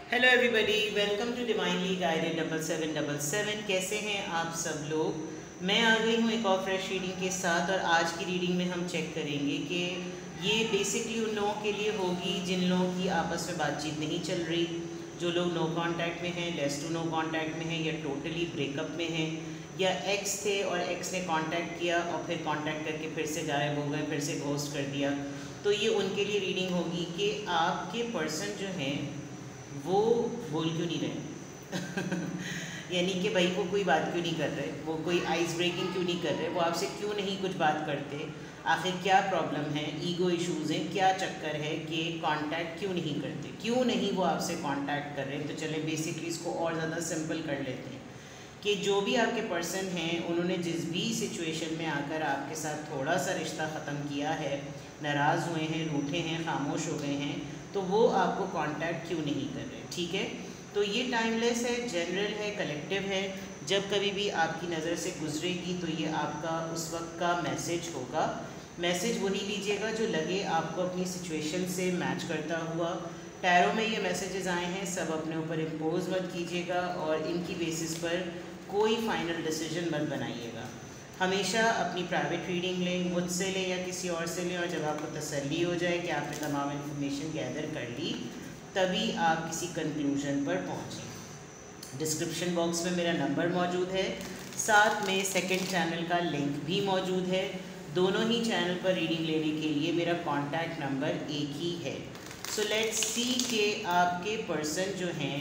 Hello everybody, welcome to divinely guided 7777। कैसे हैं आप सब लोग। मैं आ गई हूँ एक और फ्रेश रीडिंग के साथ और आज की रीडिंग में हम चेक करेंगे कि ये बेसिकली उन लोगों के लिए होगी जिन लोगों की आपस में बातचीत नहीं चल रही, जो लोग नो कांटेक्ट में हैं, लेस टू नो कांटेक्ट में हैं, या टोटली ब्रेकअप में हैं, या एक्स थे और एक्स ने कांटेक्ट किया और फिर कांटेक्ट करके फिर से गायब हो गए, फिर से घोस्ट कर दिया। तो ये उनके लिए रीडिंग होगी कि आपके पर्सन जो हैं वो बोल क्यों नहीं रहे यानी कि भाई वो कोई बात क्यों नहीं कर रहे, वो कोई आइस ब्रेकिंग क्यों नहीं कर रहे, वो आपसे क्यों नहीं कुछ बात करते, आखिर क्या प्रॉब्लम है, ईगो इश्यूज़ हैं, क्या चक्कर है कि कांटेक्ट क्यों नहीं करते, क्यों नहीं वो आपसे कांटेक्ट कर रहे। तो चले बेसिकली इसको और ज़्यादा सिंपल कर लेते हैं कि जो भी आपके पर्सन हैं उन्होंने जिस भी सिचुएशन में आकर आपके साथ थोड़ा सा रिश्ता ख़त्म किया है, नाराज़ हुए हैं, रूठे हैं, खामोश हो गए हैं, तो वो आपको कांटेक्ट क्यों नहीं कर रहे। ठीक है, तो ये टाइमलेस है, जनरल है, कलेक्टिव है। जब कभी भी आपकी नज़र से गुजरेगी तो ये आपका उस वक्त का मैसेज होगा। मैसेज वही लीजिएगा जो लगे आपको अपनी सिचुएशन से मैच करता हुआ। टैरो में ये मैसेजेस आए हैं, सब अपने ऊपर इम्पोज मत कीजिएगा और इनकी बेसिस पर कोई फाइनल डिसीजन मत बनाइएगा। हमेशा अपनी प्राइवेट रीडिंग लें, मुझसे लें या किसी और से लें, और जब आपको तसल्ली हो जाए कि आपने तमाम इन्फॉर्मेशन गैदर कर ली तभी आप किसी कंक्लूजन पर पहुँचें। डिस्क्रिप्शन बॉक्स में मेरा नंबर मौजूद है, साथ में सेकंड चैनल का लिंक भी मौजूद है। दोनों ही चैनल पर रीडिंग लेने के लिए मेरा कॉन्टैक्ट नंबर एक ही है। सो लेट्स सी कि आपके पर्सन जो हैं,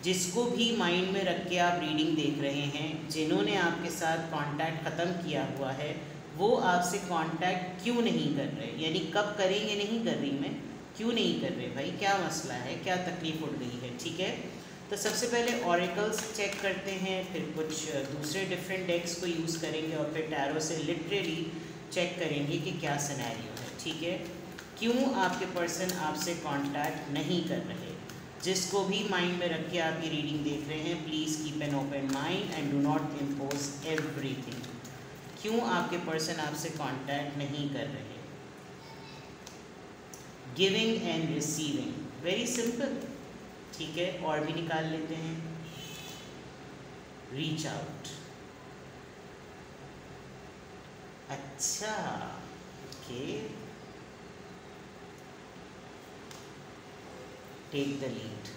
जिसको भी माइंड में रख के आप रीडिंग देख रहे हैं, जिन्होंने आपके साथ कांटेक्ट ख़त्म किया हुआ है, वो आपसे कांटेक्ट क्यों नहीं कर रहे, यानी कब करेंगे, नहीं कर रही मैं, क्यों नहीं कर रहे भाई, क्या मसला है, क्या तकलीफ़ उठ गई है। ठीक है, तो सबसे पहले ऑरेकल्स चेक करते हैं, फिर कुछ दूसरे डिफरेंट डेक्स को यूज़ करेंगे और फिर टैरो से लिटरली चेक करेंगे कि क्या सिनेरियो है। ठीक है, क्यों आपके पर्सन आपसे कांटेक्ट नहीं कर रहे। जिसको भी माइंड में रख के आप ये रीडिंग देख रहे हैं, please keep an open mind and do not impose everything. क्यों आपके पर्सन आपसे कांटेक्ट नहीं कर रहे। Giving and receiving, very simple. ठीक है, और भी निकाल लेते हैं। रीच आउट, अच्छा, ओके, टेक द लीड,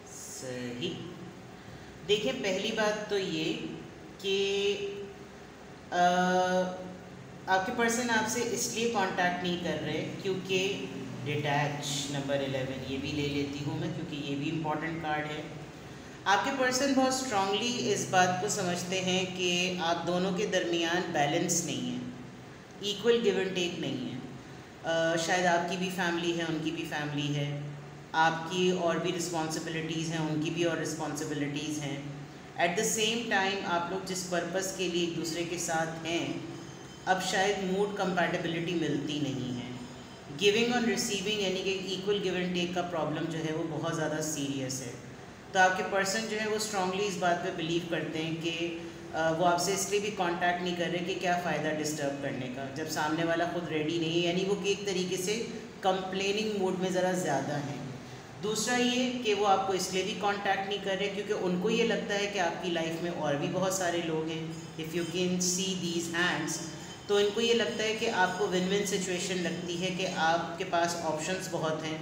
सही। देखिए, पहली बात तो ये कि आपके पर्सन आपसे इसलिए कांटेक्ट नहीं कर रहे क्योंकि डिटैच, नंबर 11 ये भी ले लेती हूँ मैं क्योंकि ये भी इम्पॉर्टेंट कार्ड है। आपके पर्सन बहुत स्ट्रांगली इस बात को समझते हैं कि आप दोनों के दरमियान बैलेंस नहीं है, इक्वल गिव एंड टेक नहीं है। शायद आपकी भी फैमिली है, उनकी भी फैमिली है, आपकी और भी रिस्पॉन्सिबिलिटीज़ हैं, उनकी भी और रिस्पॉन्सिबिलिटीज़ हैं। एट द सेम टाइम आप लोग जिस पर्पस के लिए एक दूसरे के साथ हैं, अब शायद मूड कंपैटिबिलिटी मिलती नहीं है। गिविंग और रिसीविंग यानी कि इक्वल गिव एंड टेक का प्रॉब्लम जो है वो बहुत ज़्यादा सीरियस है। तो आपके पर्सन जो है वो स्ट्रांगली इस बात पे बिलीव करते हैं कि वो आपसे इसलिए भी कांटेक्ट नहीं कर रहे कि क्या फ़ायदा डिस्टर्ब करने का, जब सामने वाला खुद रेडी नहीं है, यानी वो कि एक तरीके से कंप्लेनिंग मूड में ज़रा ज़्यादा है। दूसरा ये कि वो आपको इसलिए भी कांटेक्ट नहीं कर रहे क्योंकि उनको ये लगता है कि आपकी लाइफ में और भी बहुत सारे लोग हैं। If you can see these hands, तो इनको ये लगता है कि आपको विन विन सिचुएशन लगती है कि आपके पास ऑप्शंस बहुत हैं,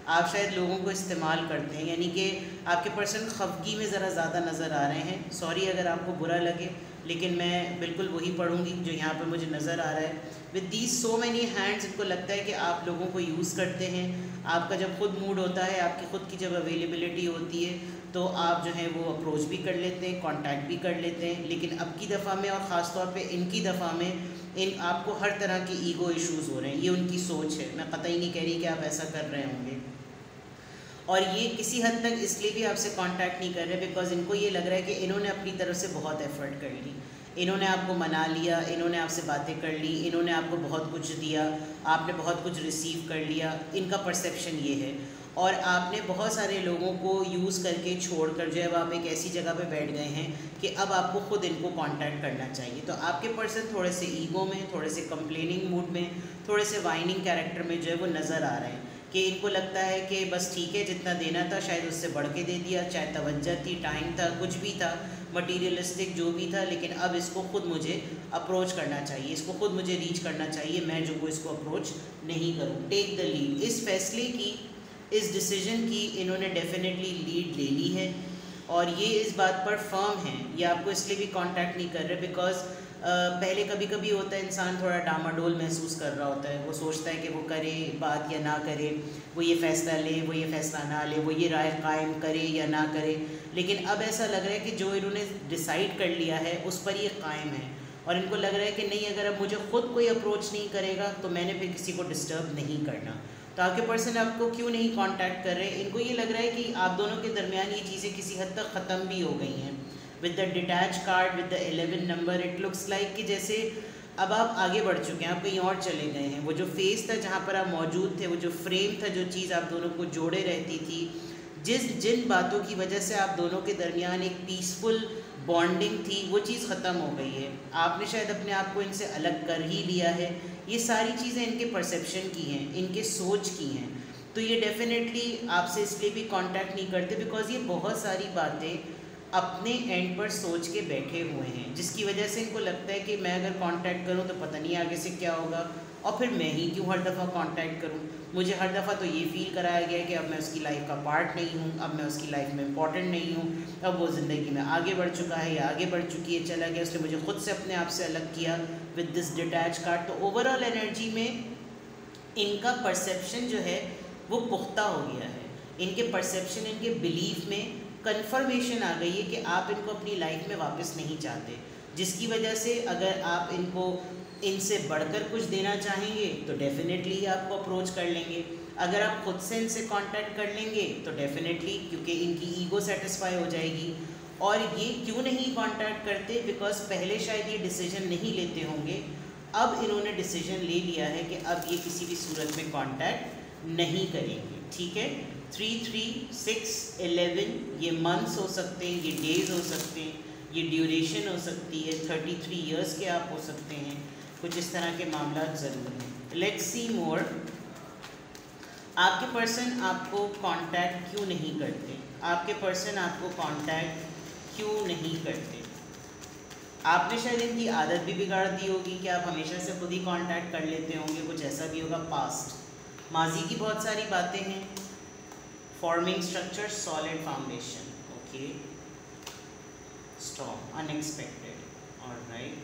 आप शायद लोगों को इस्तेमाल करते हैं, यानी कि आपके पर्सन खफगी में ज़रा ज़्यादा नज़र आ रहे हैं। सॉरी अगर आपको बुरा लगे, लेकिन मैं बिल्कुल वही पढ़ूंगी जो यहाँ पर मुझे नज़र आ रहा है। With these so many hands, इनको लगता है कि आप लोगों को यूज़ करते हैं। आपका जब खुद मूड होता है, आपकी ख़ुद की जब अवेलेबिलिटी होती है, तो आप जो है वो अप्रोच भी कर लेते हैं, कांटेक्ट भी कर लेते हैं। लेकिन अब की दफ़ा में और ख़ास तौर पे इनकी दफ़ा में इन आपको हर तरह के ईगो इश्यूज़ हो रहे हैं। ये उनकी सोच है, मैं कतई नहीं कह रही कि आप ऐसा कर रहे होंगे। और ये किसी हद तक इसलिए भी आपसे कांटेक्ट नहीं कर रहे बिकॉज इनको ये लग रहा है कि इन्होंने अपनी तरफ से बहुत एफ़र्ट कर ली, इन्होंने आपको मना लिया, इन्होंने आपसे बातें कर ली, इन्होंने आपको बहुत कुछ दिया, आपने बहुत कुछ रिसीव कर लिया। इनका परसेप्शन ये है। और आपने बहुत सारे लोगों को यूज़ करके छोड़कर जो है अब आप एक ऐसी जगह पे बैठ गए हैं कि अब आपको ख़ुद इनको कांटेक्ट करना चाहिए। तो आपके पर्सन थोड़े से ईगो में, थोड़े से कंप्लेनिंग मूड में, थोड़े से वाइनिंग कैरेक्टर में जो है वो नज़र आ रहे हैं कि इनको लगता है कि बस ठीक है, जितना देना था शायद उससे बढ़ के दे दिया, चाहे तवज्जो थी, टाइम था, कुछ भी था, मटीरियलिस्टिक जो भी था, लेकिन अब इसको ख़ुद मुझे अप्रोच करना चाहिए, इसको ख़ुद मुझे रीच करना चाहिए, मैं जो वो इसको अप्रोच नहीं करूँ। टेक द लीड, इस फैसले की, इस डिसीजन की इन्होंने डेफिनेटली लीड ले ली है और ये इस बात पर फर्म है। ये आपको इसलिए भी कांटेक्ट नहीं कर रहे बिकॉज पहले कभी कभी होता है इंसान थोड़ा डामाडोल महसूस कर रहा होता है, वो सोचता है कि वो करे बात या ना करे, वो ये फ़ैसला ले, वो ये फ़ैसला ना ले, वो ये राय कायम करे या ना करे। लेकिन अब ऐसा लग रहा है कि जो इन्होंने डिसाइड कर लिया है उस पर ये कायम है और इनको लग रहा है कि नहीं, अगर अब मुझे ख़ुद कोई अप्रोच नहीं करेगा तो मैंने फिर किसी को डिस्टर्ब नहीं करना। तो आपके पर्सन आपको क्यों नहीं कांटेक्ट कर रहे? इनको ये लग रहा है कि आप दोनों के दरमियान ये चीज़ें किसी हद तक ख़त्म भी हो गई हैं। With the detach card, with the 11 number, it looks like कि जैसे अब आप आगे बढ़ चुके हैं, आप कहीं और चले गए हैं। वो जो फेस था जहाँ पर आप मौजूद थे, वो जो फ्रेम था, जो चीज़ आप दोनों को जोड़े रहती थी, जिन बातों की वजह से आप दोनों के दरमियान एक पीसफुल बॉन्डिंग थी, वो चीज़ ख़त्म हो गई है। आपने शायद अपने आप को इनसे अलग कर ही लिया है। ये सारी चीज़ें इनके परसेप्शन की हैं, इनके सोच की हैं। तो ये डेफिनेटली आपसे इसलिए भी कांटेक्ट नहीं करते बिकॉज ये बहुत सारी बातें अपने एंड पर सोच के बैठे हुए हैं, जिसकी वजह से इनको लगता है कि मैं अगर कांटेक्ट करूं तो पता नहीं आगे से क्या होगा, और फिर मैं ही क्यों हर दफ़ा कांटेक्ट करूं। मुझे हर दफ़ा तो ये फ़ील कराया गया है कि अब मैं उसकी लाइफ का पार्ट नहीं हूं, अब मैं उसकी लाइफ में इम्पॉर्टेंट नहीं हूं, अब वो ज़िंदगी में आगे बढ़ चुका है या आगे बढ़ चुकी है, चला गया, उसने मुझे ख़ुद से अपने आप से अलग किया विद दिस डिटैच कार्ड। तो ओवरऑल एनर्जी में इनका परसेप्शन जो है वो पुख्ता हो गया है। इनके परसेप्शन, इनके बिलीफ में कन्फर्मेशन आ गई है कि आप इनको अपनी लाइफ में वापस नहीं चाहते, जिसकी वजह से अगर आप इनको इनसे बढ़कर कुछ देना चाहेंगे तो डेफिनेटली आपको अप्रोच कर लेंगे। अगर आप खुद से इनसे कांटेक्ट कर लेंगे तो डेफिनेटली, क्योंकि इनकी ईगो सेटिस्फाई हो जाएगी। और ये क्यों नहीं कांटेक्ट करते? बिकॉज पहले शायद ये डिसीजन नहीं लेते होंगे, अब इन्होंने डिसीजन ले लिया है कि अब ये किसी भी सूरत में कांटेक्ट नहीं करेंगे। ठीक है, 3, 3, 6, 11 ये मंथ्स हो सकते हैं, ये डेज़ हो सकते हैं, ये ड्यूरेशन हो सकती है, 33 इयर्स के आप हो सकते हैं, कुछ इस तरह के मामला ज़रूर हैं। लेट्स सी मोर। आपके पर्सन आपको कांटेक्ट क्यों नहीं करते? आपके पर्सन आपको कांटेक्ट क्यों नहीं करते? आपने शायद इनकी आदत भी बिगाड़ दी होगी कि आप हमेशा से खुद ही कांटेक्ट कर लेते होंगे, कुछ ऐसा भी होगा। पास्ट, माजी की बहुत सारी बातें हैं। Forming structure, solid foundation, okay, stop, unexpected, alright,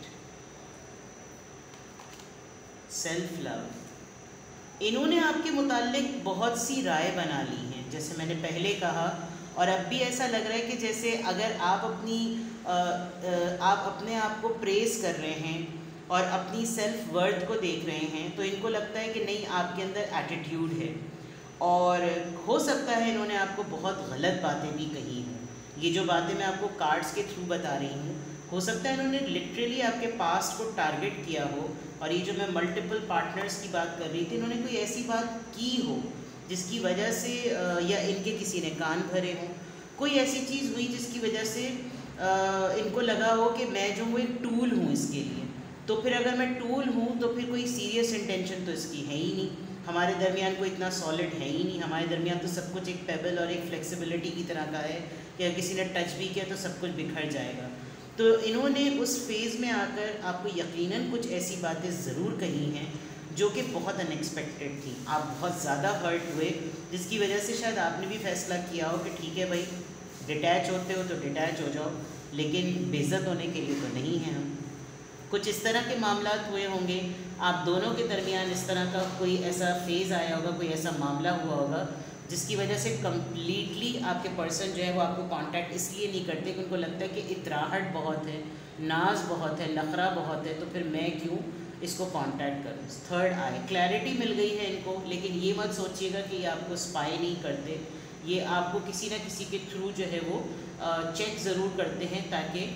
self love. इन्होंने आपके मुताल्लिक बहुत सी राय बना ली हैं, जैसे मैंने पहले कहा, और अब भी ऐसा लग रहा है कि जैसे अगर आप अपने आप को प्रेस कर रहे हैं और अपनी सेल्फ वर्थ को देख रहे हैं, तो इनको लगता है कि नहीं, आपके अंदर एटीट्यूड है। और हो सकता है इन्होंने आपको बहुत गलत बातें भी कही हों। ये जो बातें मैं आपको कार्ड्स के थ्रू बता रही हूँ, हो सकता है इन्होंने लिटरली आपके पास्ट को टारगेट किया हो। और ये जो मैं मल्टीपल पार्टनर्स की बात कर रही थी, इन्होंने कोई ऐसी बात की हो जिसकी वजह से या इनके किसी ने कान भरे हों, कोई ऐसी चीज़ हुई जिसकी वजह से इनको लगा हो कि मैं जो वो एक टूल हूँ इसके लिए। तो फिर अगर मैं टूल हूँ तो फिर कोई सीरियस इंटेंशन तो इसकी है ही नहीं, हमारे दरमियान कोई इतना सॉलिड है ही नहीं। हमारे दरमियान तो सब कुछ एक पेबल और एक फ्लेक्सिबिलिटी की तरह का है कि अगर किसी ने टच भी किया तो सब कुछ बिखर जाएगा। तो इन्होंने उस फेज़ में आकर आपको यकीनन कुछ ऐसी बातें ज़रूर कही हैं जो कि बहुत अनएक्सपेक्टेड थी। आप बहुत ज़्यादा हर्ट हुए, जिसकी वजह से शायद आपने भी फ़ैसला किया हो कि ठीक है भाई, डिटैच होते हो तो डिटैच हो जाओ, लेकिन बेइज्जत होने के लिए तो नहीं है हम। कुछ इस तरह के मामला हुए होंगे, आप दोनों के दरमियान इस तरह का कोई ऐसा फेज़ आया होगा, कोई ऐसा मामला हुआ होगा जिसकी वजह से कम्प्लीटली आपके पर्सन जो है वो आपको कांटेक्ट इसलिए नहीं करते कि उनको लगता है कि इतराहट बहुत है, नाज बहुत है, नखरा बहुत है, तो फिर मैं क्यों इसको कांटेक्ट करूँ। थर्ड आई, क्लैरिटी मिल गई है इनको, लेकिन ये मत सोचिएगा कि ये आपको स्पाई नहीं करते, ये आपको किसी न किसी के थ्रू जो है वो चेक ज़रूर करते हैं ताकि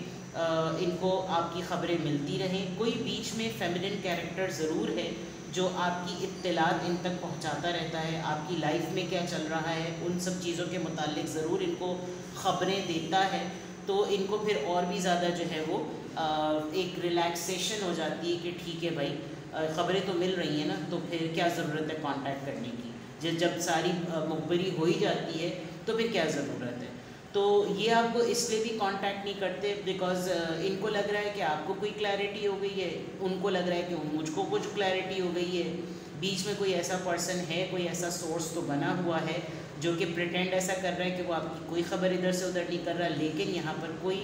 इनको आपकी ख़बरें मिलती रहें। कोई बीच में फेमिनिन कैरेक्टर ज़रूर है जो आपकी इत्तलात इन तक पहुंचाता रहता है, आपकी लाइफ में क्या चल रहा है उन सब चीज़ों के मुतालिक ज़रूर इनको ख़बरें देता है। तो इनको फिर और भी ज़्यादा जो है वो एक रिलैक्सेशन हो जाती है कि ठीक है भाई, ख़बरें तो मिल रही हैं ना, तो फिर क्या ज़रूरत है कांटेक्ट करने की। जब सारी मुखबरी हो ही जाती है तो फिर क्या ज़रूरत है। तो ये आपको इसलिए भी कांटेक्ट नहीं करते बिकॉज़ इनको लग रहा है कि आपको कोई क्लैरिटी हो गई है, उनको लग रहा है कि मुझको कुछ क्लैरिटी हो गई है। बीच में कोई ऐसा पर्सन है, कोई ऐसा सोर्स तो बना हुआ है जो कि प्रिटेंड ऐसा कर रहा है कि वो आपकी कोई ख़बर इधर से उधर नहीं कर रहा, लेकिन यहाँ पर कोई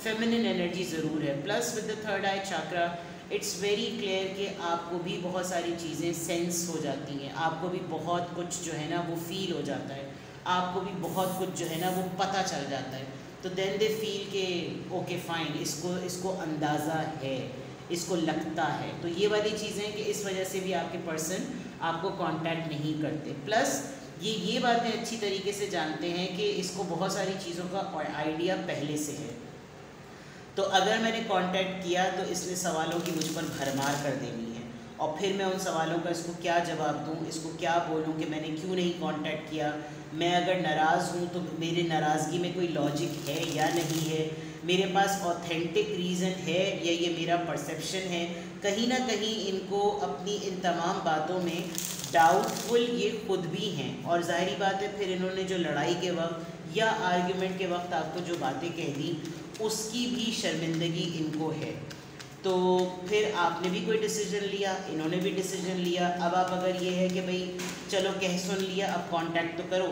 फेमिनिन एनर्जी ज़रूर है। Plus with the third I chakra it's very clear कि आपको भी बहुत सारी चीज़ें सेंस हो जाती हैं, आपको भी बहुत कुछ जो है ना वो फील हो जाता है, आपको भी बहुत कुछ जो है ना वो पता चल जाता है। तो देन दे फील के ओके फाइन, इसको अंदाज़ा है, इसको लगता है। तो ये वाली चीज़ें कि इस वजह से भी आपके पर्सन आपको कांटेक्ट नहीं करते। प्लस ये बातें अच्छी तरीके से जानते हैं कि इसको बहुत सारी चीज़ों का आइडिया पहले से है। तो अगर मैंने कांटेक्ट किया तो इसने सवालों की मुझ पर भरमार कर देनी है, और फिर मैं उन सवालों का इसको क्या जवाब दूँ, इसको क्या बोलूँ कि मैंने क्यों नहीं कांटेक्ट किया। मैं अगर नाराज़ हूँ तो मेरे नाराज़गी में कोई लॉजिक है या नहीं है, मेरे पास ऑथेंटिक रीज़न है या ये मेरा परसेप्शन है। कहीं ना कहीं इनको अपनी इन तमाम बातों में डाउटफुल ये खुद भी हैं, और ज़ाहिरी बात है फिर इन्होंने जो लड़ाई के वक्त या आर्ग्यूमेंट के वक्त आपको जो बातें कह दी उसकी भी शर्मिंदगी इनको है। तो फिर आपने भी कोई डिसीजन लिया, इन्होंने भी डिसीजन लिया। अब आप अगर ये है कि भाई चलो कह सुन लिया, अब कांटेक्ट तो करो,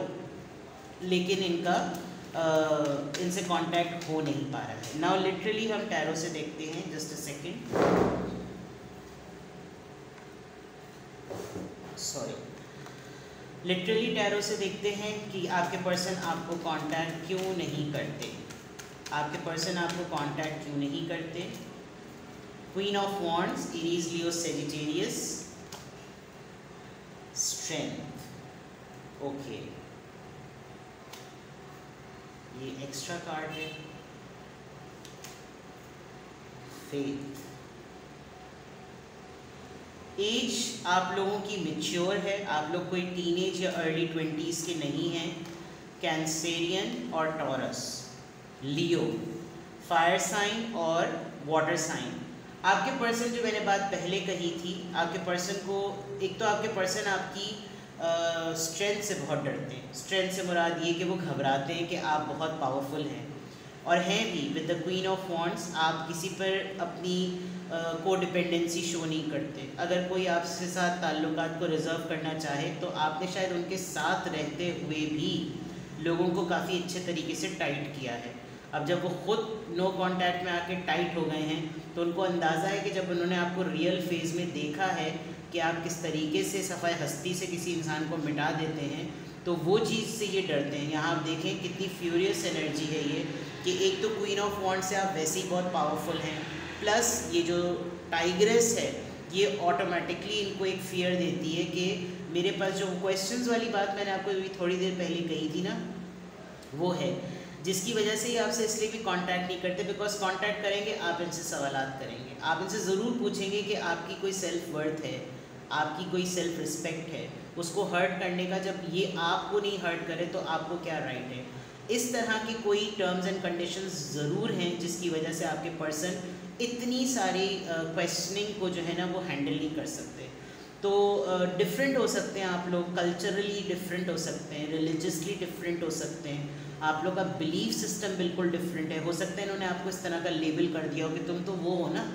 लेकिन इनसे कांटेक्ट हो नहीं पा रहा है। नाउ लिटरली हम टैरो से देखते हैं, just a second, sorry, literally tarot से देखते हैं कि आपके पर्सन आपको कांटेक्ट क्यों नहीं करते, आपके पर्सन आपको कांटेक्ट क्यों नहीं करते। Queen of wands, Aries, Leo, Sagittarius, strength, okay, ये एक्स्ट्रा कार्ड है, फेथ। एज आप लोगों की मैच्योर है, आप लोग कोई टीनेज या अर्ली 20s के नहीं हैं। कैंसेरियन और टॉरस, लियो, फायर साइन और वाटर साइन। आपके पर्सन, जो मैंने बात पहले कही थी, आपके पर्सन को, एक तो आपके पर्सन आपकी स्ट्रेंथ से बहुत डरते हैं। स्ट्रेंथ से मुराद ये कि वो घबराते हैं कि आप बहुत पावरफुल हैं, और हैं भी। With the queen of wands आप किसी पर अपनी को डिपेंडेंसी शो नहीं करते। अगर कोई आपसे साथ ताल्लुकात को रिज़र्व करना चाहे तो आपने शायद उनके साथ रहते हुए भी लोगों को काफ़ी अच्छे तरीके से टाइट किया है। अब जब वो खुद नो कांटेक्ट में आके टाइट हो गए हैं तो उनको अंदाज़ा है कि जब उन्होंने आपको रियल फेज़ में देखा है कि आप किस तरीके से सफ़ाई हस्ती से किसी इंसान को मिटा देते हैं, तो वो चीज़ से ये डरते हैं। यहाँ आप देखें कितनी फ्यूरियस एनर्जी है ये, कि एक तो क्वीन ऑफ वॉन्ड्स से आप वैसे ही बहुत पावरफुल हैं, प्लस ये जो टाइग्रेस है ये ऑटोमेटिकली इनको एक फियर देती है कि मेरे पास जो क्वेश्चंस वाली बात मैंने आपको अभी थोड़ी देर पहले कही थी ना, वो है जिसकी वजह से ही आपसे इसलिए भी कांटेक्ट नहीं करते, बिकॉज कांटेक्ट करेंगे आप इनसे सवालात करेंगे, आप इनसे ज़रूर पूछेंगे कि आपकी कोई सेल्फ वर्थ है, आपकी कोई सेल्फ रिस्पेक्ट है, उसको हर्ट करने का। जब ये आपको नहीं हर्ट करे तो आपको क्या राइट है। इस तरह की कोई टर्म्स एंड कंडीशंस ज़रूर हैं जिसकी वजह से आपके पर्सन इतनी सारी क्वेश्चनिंग को जो है ना वो हैंडल नहीं कर सकते। तो डिफरेंट हो सकते हैं आप लोग, कल्चरली डिफरेंट हो सकते हैं, रिलीजियसली डिफरेंट हो सकते हैं, आप लोग का बिलीफ सिस्टम बिल्कुल डिफरेंट है। हो सकता है इन्होंने आपको इस तरह का लेबल कर दिया हो कि तुम तो वो हो ना,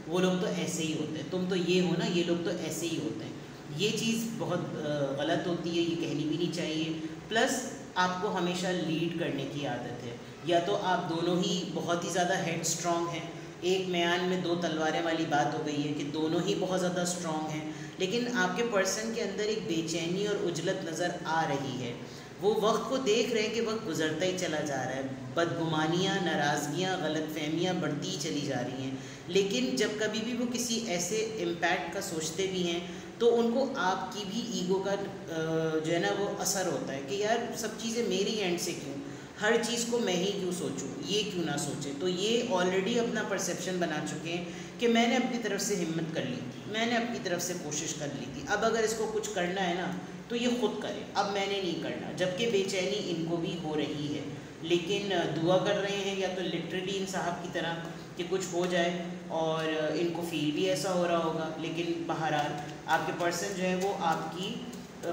वो लोग तो ऐसे ही होते हैं, तुम तो ये हो ना, ये लोग तो ऐसे ही होते हैं। ये चीज़ बहुत गलत होती है, ये कहनी भी नहीं चाहिए। प्लस आपको हमेशा लीड करने की आदत है, या तो आप दोनों ही बहुत ही ज़्यादा हेड स्ट्रॉन्ग हैं, एक म्यान में दो तलवारें वाली बात हो गई है कि दोनों ही बहुत ज़्यादा स्ट्रॉन्ग हैं, लेकिन आपके पर्सन के अंदर एक बेचैनी और उजलत नज़र आ रही है। वो वक्त को देख रहे हैं कि वक्त गुजरता ही चला जा रहा है, बदगुमानियाँ, नाराज़गियाँ, गलतफहमियाँ बढ़ती ही चली जा रही हैं, लेकिन जब कभी भी वो किसी ऐसे इम्पैक्ट का सोचते भी हैं तो उनको आपकी भी ईगो का जो है ना वो असर होता है कि यार सब चीज़ें मेरी एंड से क्यों, हर चीज़ को मैं ही क्यों सोचूं, ये क्यों ना सोचे। तो ये ऑलरेडी अपना परसेप्शन बना चुके हैं कि मैंने अपनी तरफ से हिम्मत कर ली थी, मैंने अपनी तरफ से कोशिश कर ली थी, अब अगर इसको कुछ करना है ना तो ये खुद करे, अब मैंने नहीं करना। जबकि बेचैनी इनको भी हो रही है, लेकिन दुआ कर रहे हैं या तो लिटरली इन साहब की तरह कि कुछ हो जाए, और इनको फील भी ऐसा हो रहा होगा। लेकिन बहरहाल आपके पर्सन जो है वो आपकी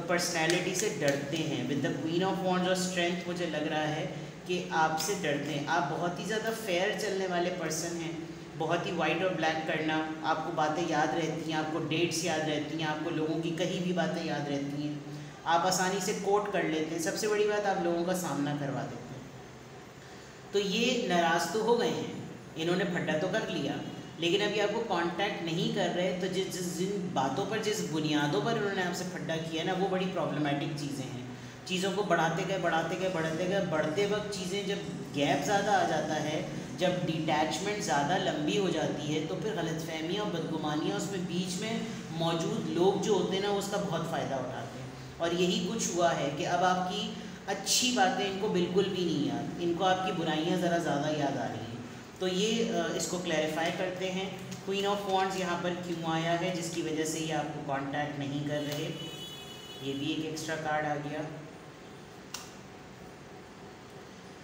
पर्सनैलिटी से डरते हैं। With the queen of wands और स्ट्रेंथ मुझे लग रहा है कि आपसे डरते हैं। आप बहुत ही ज़्यादा फेयर चलने वाले पर्सन हैं, बहुत ही वाइट और ब्लैक करना, आपको बातें याद रहती हैं, आपको डेट्स याद रहती हैं, आपको लोगों की कही भी बातें याद रहती हैं, आप आसानी से कोट कर लेते हैं। सबसे बड़ी बात, आप लोगों का सामना करवा देते हैं। तो ये नाराज़ तो हो गए हैं, इन्होंने फड्डा तो कर लिया, लेकिन अभी आपको कांटेक्ट नहीं कर रहे। तो जिन बातों पर, जिस बुनियादों पर उन्होंने आपसे फड्डा किया ना, वो बड़ी प्रॉब्लमेटिक चीज़ें हैं। चीज़ों को बढ़ाते गए बढ़ते वक्त चीज़ें जब गैप ज़्यादा आ जाता है, जब डिटैचमेंट ज़्यादा लंबी हो जाती है, तो फिर गलतफहमियाँ और बदगुमानियाँ उसमें बीच में मौजूद लोग जो होते हैं ना, वो उसका बहुत फ़ायदा उठाते हैं। और यही कुछ हुआ है कि अब आपकी अच्छी बातें इनको बिल्कुल भी नहीं याद, इनको आपकी बुराइयाँ ज़रा ज़्यादा याद आ रही हैं। तो ये इसको क्लैरिफाई करते हैं। क्वीन ऑफ वॉन्ड्स यहाँ पर क्यों आया है, जिसकी वजह से ये आपको कांटेक्ट नहीं कर रहे। ये भी एक एक्स्ट्रा कार्ड आ गया।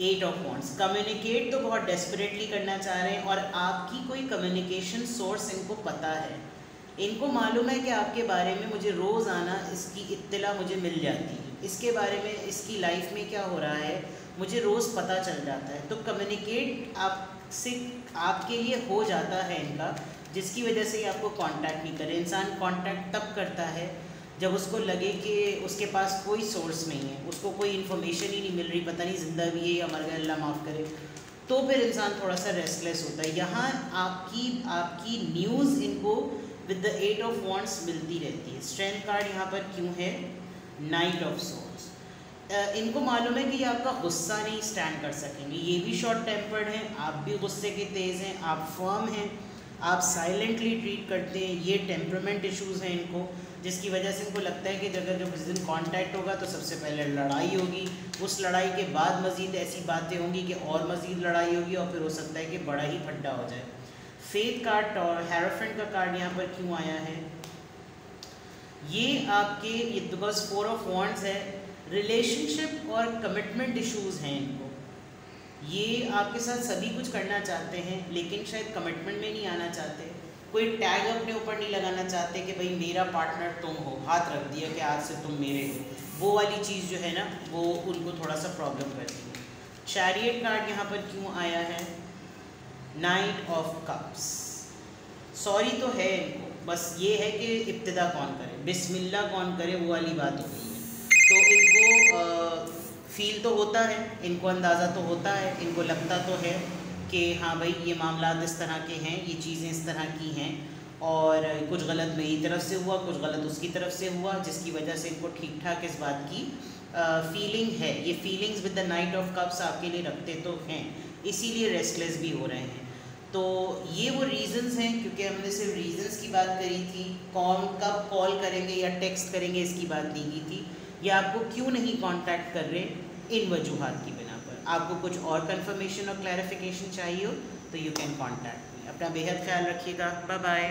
एट ऑफ वॉन्ड्स, कम्युनिकेट तो बहुत डेस्परेटली करना चाह रहे हैं और आपकी कोई कम्युनिकेशन सोर्स इनको पता है। इनको मालूम है कि आपके बारे में मुझे रोज़ाना इसकी इत्तला मुझे मिल जाती है, इसके बारे में, इसकी लाइफ में क्या हो रहा है मुझे रोज़ पता चल जाता है। तो कम्युनिकेट आपसे आपके लिए हो जाता है इनका, जिसकी वजह से ही आपको कांटेक्ट नहीं करे। इंसान कांटेक्ट तब करता है जब उसको लगे कि उसके पास कोई सोर्स नहीं है, उसको कोई इन्फॉर्मेशन ही नहीं मिल रही, पता नहीं ज़िंदा भी है या मर गया, अल्लाह माफ़ करे, तो फिर इंसान थोड़ा सा रेस्टलेस होता है। यहाँ आपकी न्यूज़ इनको with the eight of wands मिलती रहती है। स्ट्रेंथ कार्ड यहाँ पर क्यों है, नाइट ऑफ सोर्ड्स। इनको मालूम है कि ये आपका गुस्सा नहीं स्टैंड कर सकेंगे, ये भी शॉर्ट टेम्पर्ड हैं, आप भी गुस्से के तेज़ हैं, आप फर्म हैं, आप साइलेंटली ट्रीट करते हैं। ये टेम्परामेंट इश्यूज़ हैं इनको, जिसकी वजह से इनको लगता है कि अगर जब किसी दिन कांटेक्ट होगा तो सबसे पहले लड़ाई होगी, उस लड़ाई के बाद मज़ीद ऐसी बातें होंगी कि और मज़ीद लड़ाई होगी और फिर हो सकता है कि बड़ा ही फड्डा हो जाए। फेथ कार्ड और हेरोफेंट का कार्ड यहाँ पर क्यों आया है, ये आपके बिकॉज फोर ऑफ वॉन्ड्स है, रिलेशनशिप और कमिटमेंट इश्यूज़ हैं इनको। ये आपके साथ सभी कुछ करना चाहते हैं लेकिन शायद कमिटमेंट में नहीं आना चाहते, कोई टैग अपने ऊपर नहीं लगाना चाहते कि भाई मेरा पार्टनर तुम हो, हाथ रख दिया कि आज से तुम मेरे हो, वो वाली चीज़ जो है ना वो उनको थोड़ा सा प्रॉब्लम करती है। चैरियट कार्ड यहाँ पर क्यों आया है, नाइट ऑफ कप्स। सॉरी तो है इनको, बस ये है कि इब्तिदा कौन करे, बिस्मिल्लाह कौन करे, वो वाली बात हो गई है। तो इनको फील तो होता है, इनको अंदाज़ा तो होता है, इनको लगता तो है कि हाँ भाई ये मामला इस तरह के हैं, ये चीज़ें इस तरह की हैं और कुछ गलत मेरी तरफ से हुआ, कुछ गलत उसकी तरफ से हुआ, जिसकी वजह से इनको ठीक ठाक इस बात की फीलिंग है। ये feelings with the night of cups आपके लिए रखते तो हैं, इसीलिए रेस्टलेस भी हो रहे हैं। तो ये वो रीज़न्स हैं, क्योंकि हमने सिर्फ रीज़न्स की बात करी थी, कौन कब कॉल करेंगे या टेक्स्ट करेंगे इसकी बात नहीं की थी, या आपको क्यों नहीं कांटेक्ट कर रहे इन वजूहात की बिना पर। आपको कुछ और कंफर्मेशन और क्लैरिफिकेशन चाहिए हो तो यू कैन कांटेक्ट मी। अपना बेहद ख्याल रखिएगा, बाय बाय।